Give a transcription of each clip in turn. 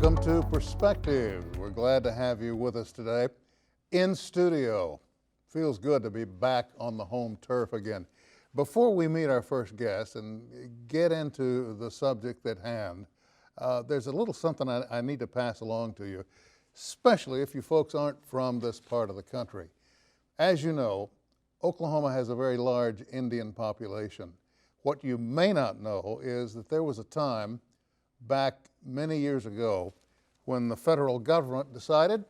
Welcome to Perspective. We're glad to have you with us today in studio. Feels good to be back on the home turf again. Before we meet our first guest and get into the subject at hand, there's a little something I need to pass along to you, especially if you folks aren't from this part of the country. As you know, Oklahoma has a very large Indian population. What you may not know is that there was a time back many years ago when the federal government decided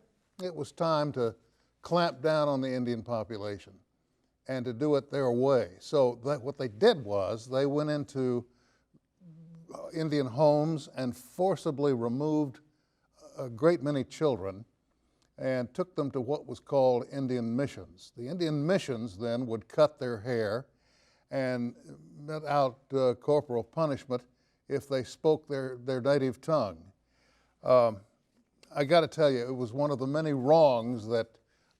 it was time to clamp down on the Indian population and to do it their way. So what they did was they went into Indian homes and forcibly removed a great many children and took them to what was called Indian missions. The Indian missions then would cut their hair and met out corporal punishment if they spoke their native tongue. I got to tell you, it was one of the many wrongs that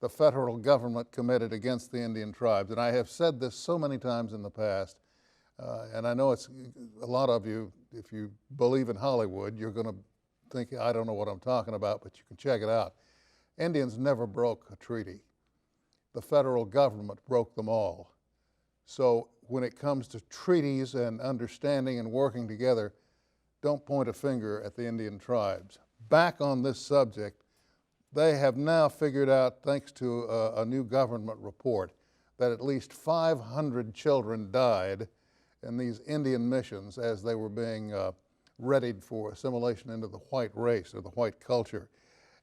the federal government committed against the Indian tribes. And I have said this so many times in the past, and I know it's a lot of you, if you believe in Hollywood, you're going to think, I don't know what I'm talking about, but you can check it out. Indians never broke a treaty. The federal government broke them all. So when it comes to treaties and understanding and working together, don't point a finger at the Indian tribes. Back on this subject, they have now figured out, thanks to a new government report, that at least 500 children died in these Indian missions as they were being readied for assimilation into the white race or the white culture.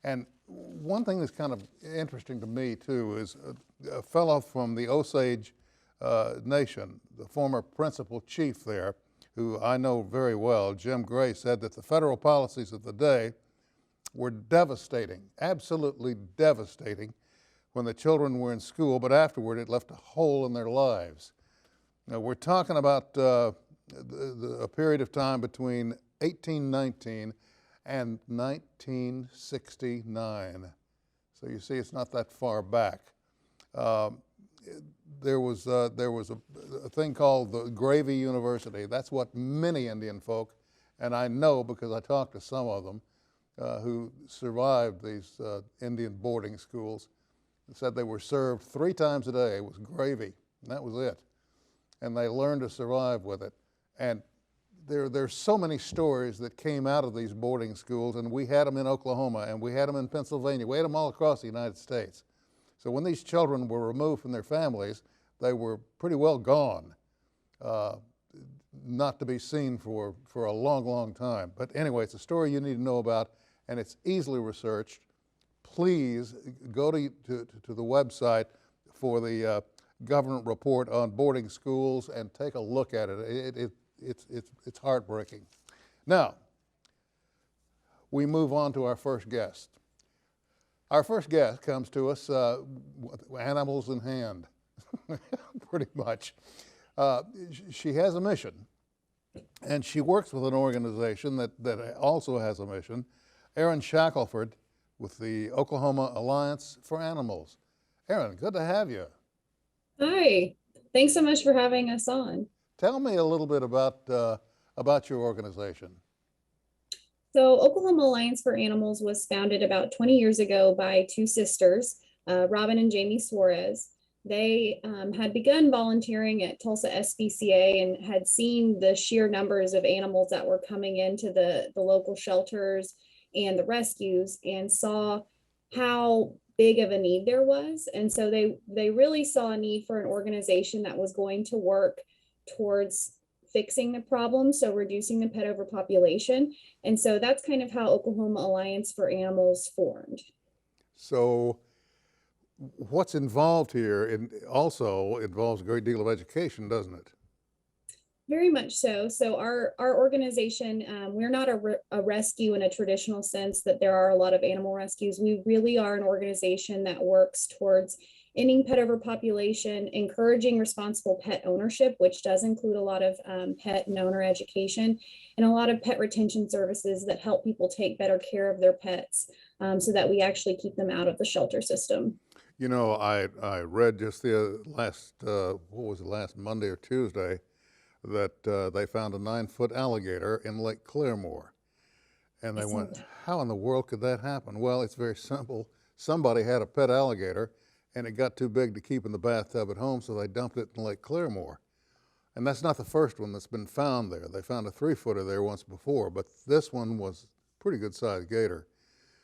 And one thing that's kind of interesting to me too is a fellow from the Osage Nation, the former principal chief there, who I know very well, Jim Gray, said that the federal policies of the day were devastating, absolutely devastating when the children were in school, but afterward it left a hole in their lives. Now we're talking about a period of time between 1819 and 1969. So you see, it's not that far back. There was a thing called the Gravy University. That's what many Indian folk, and I know because I talked to some of them who survived these Indian boarding schools, said they were served 3 times a day. It was gravy, and that was it. And they learned to survive with it. And there's so many stories that came out of these boarding schools, and we had them in Oklahoma, and we had them in Pennsylvania. We had them all across the United States. So when these children were removed from their families, they were pretty well gone, not to be seen for a long, long time. But anyway, it's a story you need to know about, and it's easily researched. Please go to the website for the government report on boarding schools and take a look at it. It's heartbreaking. Now, we move on to our first guest. Our first guest comes to us animals in hand, pretty much. She has a mission, and she works with an organization that also has a mission, Erin Shackelford with the Oklahoma Alliance for Animals. Erin, good to have you. Hi, thanks so much for having us on. Tell me a little bit about your organization. So Oklahoma Alliance for Animals was founded about 20 years ago by 2 sisters, Robin and Jamie Suarez. They had begun volunteering at Tulsa SPCA and had seen the sheer numbers of animals that were coming into the local shelters and the rescues, and saw how big of a need there was. And so they really saw a need for an organization that was going to work towards fixing the problem, so reducing the pet overpopulation. And so that's kind of how Oklahoma Alliance for Animals formed. So what's involved here also involves a great deal of education, doesn't it? Very much so. So our organization, we're not a rescue in a traditional sense that there are a lot of animal rescues. We really are an organization that works towards ending pet overpopulation, encouraging responsible pet ownership, which does include a lot of pet and owner education, and a lot of pet retention services that help people take better care of their pets so that we actually keep them out of the shelter system. You know, I read just the last Monday or Tuesday, that they found a 9-foot alligator in Lake Claremore. And they I saw went, that. how in the world could that happen? Well, it's very simple. Somebody had a pet alligator and it got too big to keep in the bathtub at home, so they dumped it in Lake Claremore. And that's not the first one that's been found there. They found a 3-footer there once before, but this one was a pretty good sized gator.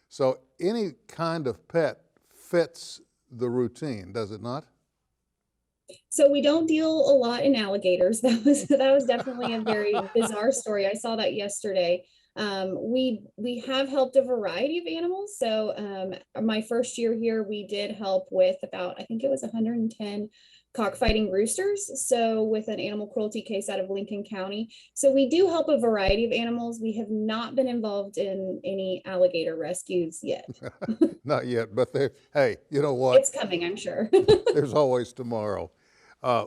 So any kind of pet fits the routine, does it not? So we don't deal a lot in alligators. That was definitely a very bizarre story. I saw that yesterday. We have helped a variety of animals. So my first year here, we did help with about, I think it was 110 cockfighting roosters. So with an animal cruelty case out of Lincoln County. So we do help a variety of animals. We have not been involved in any alligator rescues yet. Not yet, but hey, you know what? It's coming, I'm sure. There's always tomorrow. Uh,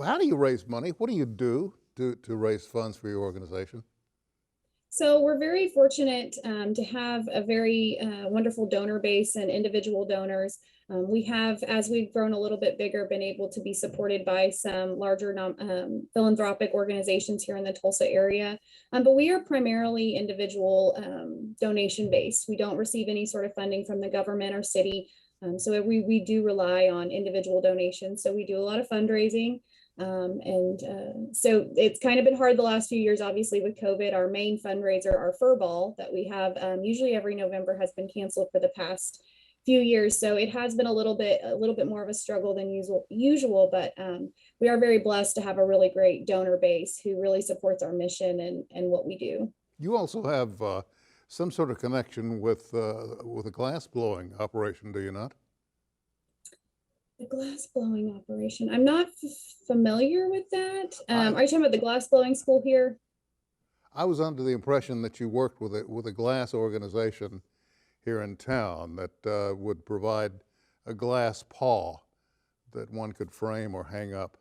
how do you raise money? What do you do to raise funds for your organization? So we're very fortunate to have a very wonderful donor base and individual donors. We have, as we've grown a little bit bigger, been able to be supported by some larger philanthropic organizations here in the Tulsa area. But we are primarily individual donation based. We don't receive any sort of funding from the government or city. So we do rely on individual donations. So we do a lot of fundraising. So it's kind of been hard the last few years, obviously with COVID. Our main fundraiser, our fur ball that we have usually every November, has been canceled for the past few years. So it has been a little bit more of a struggle than usual, but we are very blessed to have a really great donor base who really supports our mission and what we do. You also have some sort of connection with a glass blowing operation, do you not? The glass blowing operation. I'm not familiar with that. I, Are you talking about the glass blowing school here? I was under the impression that you worked with a glass organization here in town that would provide a glass paw that one could frame or hang up.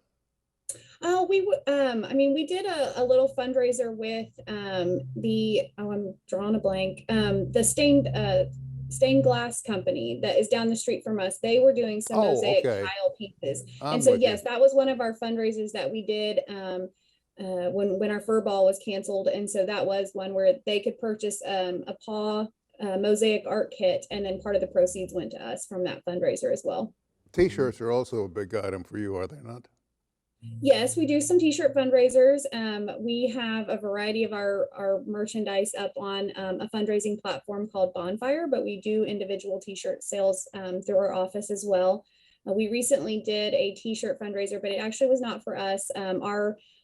Oh, we did a little fundraiser with I'm drawing a blank, the stained glass company that is down the street from us. They were doing some Oh, mosaic okay. tile pieces. And I'm so with you. yes, that was one of our fundraisers that we did when our fur ball was canceled. And so that was one where they could purchase a paw mosaic art kit, and then part of the proceeds went to us from that fundraiser as well. T-shirts are also a big item for you, are they not? Yes, we do some t-shirt fundraisers. We have a variety of our merchandise up on a fundraising platform called Bonfire, but we do individual t-shirt sales through our office as well. We recently did a t-shirt fundraiser, but it actually was not for us.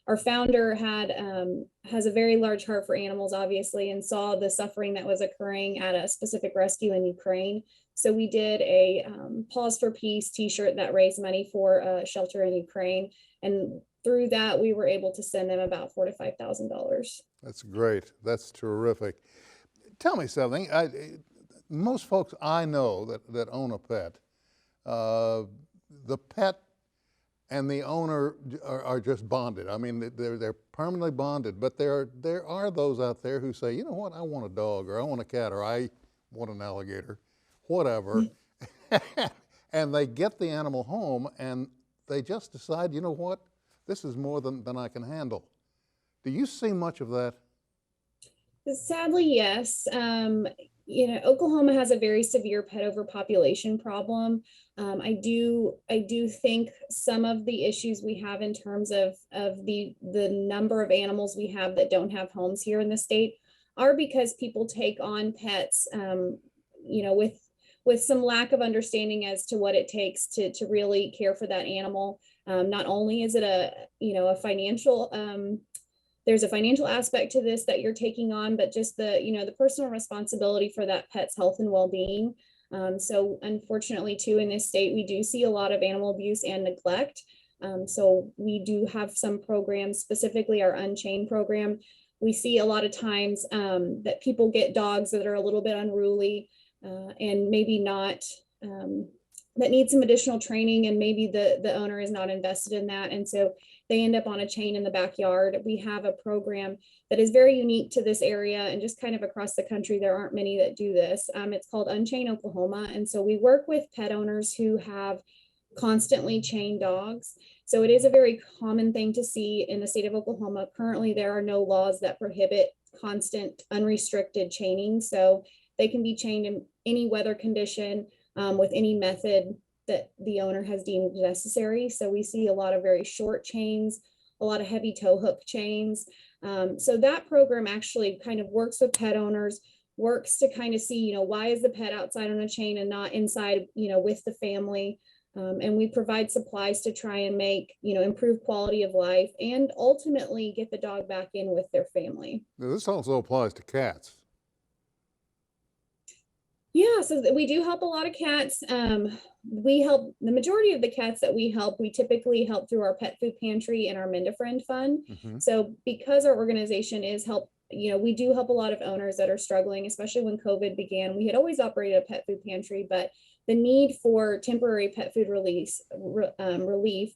Our founder has a very large heart for animals, obviously, and saw the suffering that was occurring at a specific rescue in Ukraine. So we did a Pause for Peace t-shirt that raised money for a shelter in Ukraine. And through that, we were able to send them about $4,000 to $5,000. That's great. That's terrific. Tell me something. Most folks I know that own a pet, the pet and the owner are just bonded. I mean, they're permanently bonded. But there are those out there who say, you know what, I want a dog, or I want a cat, or I want an alligator, whatever. And they get the animal home and they just decide, you know what, this is more than I can handle. Do you see much of that? Sadly, yes. Oklahoma has a very severe pet overpopulation problem. I do think some of the issues we have in terms of the number of animals we have that don't have homes here in the state are because people take on pets, with some lack of understanding as to what it takes to really care for that animal. Not only is it a financial there's a financial aspect to this that you're taking on, but just the personal responsibility for that pet's health and well-being. So unfortunately too, in this state, we do see a lot of animal abuse and neglect. So we do have some programs, specifically our Unchain program. We see a lot of times that people get dogs that are a little bit unruly and maybe not, that need some additional training, and maybe the owner is not invested in that. And so they end up on a chain in the backyard. We have a program that is very unique to this area, and just kind of across the country, there aren't many that do this. It's called Unchain Oklahoma. And so we work with pet owners who have constantly chained dogs. So it is a very common thing to see in the state of Oklahoma. Currently, there are no laws that prohibit constant, unrestricted chaining. So they can be chained in any weather condition with any method that the owner has deemed necessary. So we see a lot of very short chains, a lot of heavy tow hook chains. So that program actually kind of works with pet owners, works to kind of see, why is the pet outside on a chain and not inside, with the family. And we provide supplies to try and make, improve quality of life and ultimately get the dog back in with their family. Now, this also applies to cats. Yeah, so we do help a lot of cats. We help the majority of the cats that we help, we typically help through our pet food pantry and our Mend a Friend fund. Mm-hmm. So because our organization is we do help a lot of owners that are struggling, especially when COVID began. We had always operated a pet food pantry, but the need for temporary pet food relief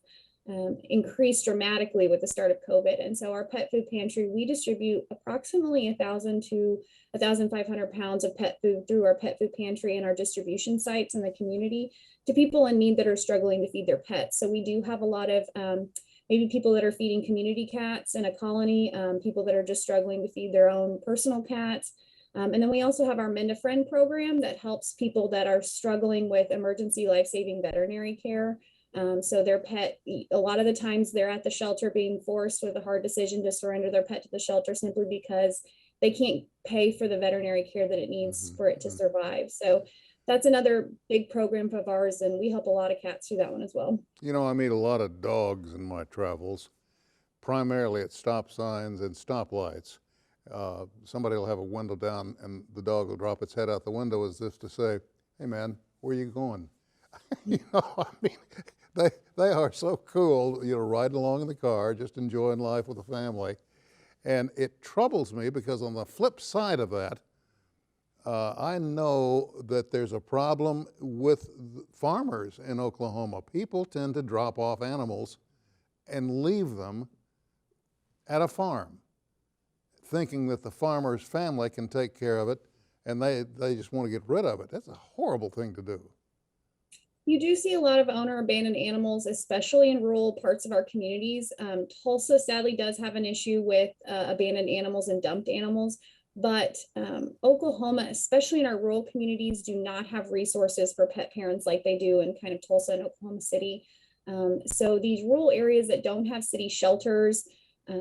increased dramatically with the start of COVID. And so our pet food pantry, we distribute approximately 1,000 to 1,500 pounds of pet food through our pet food pantry and our distribution sites in the community to people in need that are struggling to feed their pets. So we do have a lot of maybe people that are feeding community cats in a colony, people that are just struggling to feed their own personal cats. And then we also have our Mend a Friend program that helps people that are struggling with emergency life-saving veterinary care. So their pet, a lot of the times they're at the shelter being forced with a hard decision to surrender their pet to the shelter simply because they can't pay for the veterinary care that it needs for it to survive. So that's another big program of ours, and we help a lot of cats through that one as well. I meet a lot of dogs in my travels, primarily at stop signs and stoplights. Somebody will have a window down and the dog will drop its head out the window as if to say, "Hey man, where are you going?" They are so cool, riding along in the car, just enjoying life with the family. And it troubles me because on the flip side of that, I know that there's a problem with farmers in Oklahoma. People tend to drop off animals and leave them at a farm, thinking that the farmer's family can take care of it, and they just want to get rid of it. That's a horrible thing to do. You do see a lot of owner abandoned animals, especially in rural parts of our communities. Tulsa sadly does have an issue with abandoned animals and dumped animals, but Oklahoma, especially in our rural communities, do not have resources for pet parents like they do in kind of Tulsa and Oklahoma City. So these rural areas that don't have city shelters,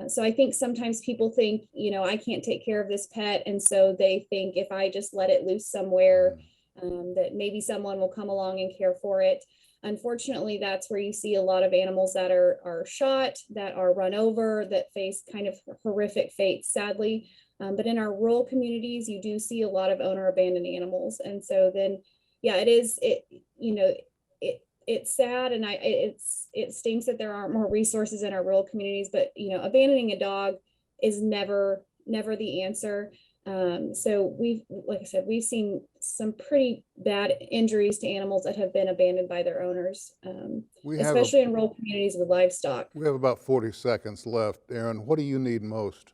so I think sometimes people think, I can't take care of this pet. And so they think if I just let it loose somewhere, that maybe someone will come along and care for it. Unfortunately, that's where you see a lot of animals that are shot, that are run over, that face kind of horrific fates, sadly. But in our rural communities, you do see a lot of owner abandoned animals. And so then, yeah, it's sad, and it stinks that there aren't more resources in our rural communities, but abandoning a dog is never the answer. So like I said, we've seen some pretty bad injuries to animals that have been abandoned by their owners, especially in rural communities with livestock. We have about 40 seconds left. Erin, what do you need most?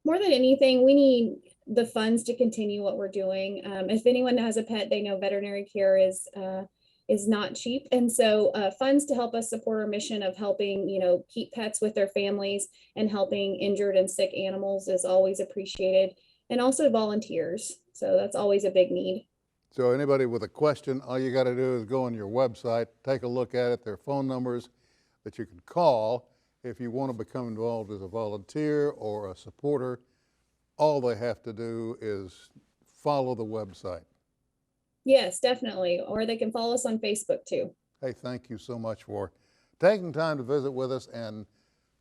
More than anything, we need the funds to continue what we're doing. If anyone has a pet, they know veterinary care is not cheap. And so funds to help us support our mission of helping, keep pets with their families and helping injured and sick animals is always appreciated. And also volunteers. So that's always a big need. So anybody with a question, all you got to do is go on your website, take a look at it. There are phone numbers that you can call if you want to become involved as a volunteer or a supporter. All they have to do is follow the website. Yes, definitely. Or they can follow us on Facebook too. Hey, thank you so much for taking time to visit with us, and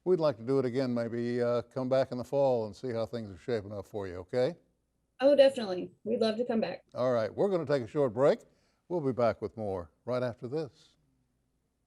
we'd like to do it again, maybe come back in the fall and see how things are shaping up for you, okay? Oh, definitely. We'd love to come back. All right, we're going to take a short break. We'll be back with more right after this.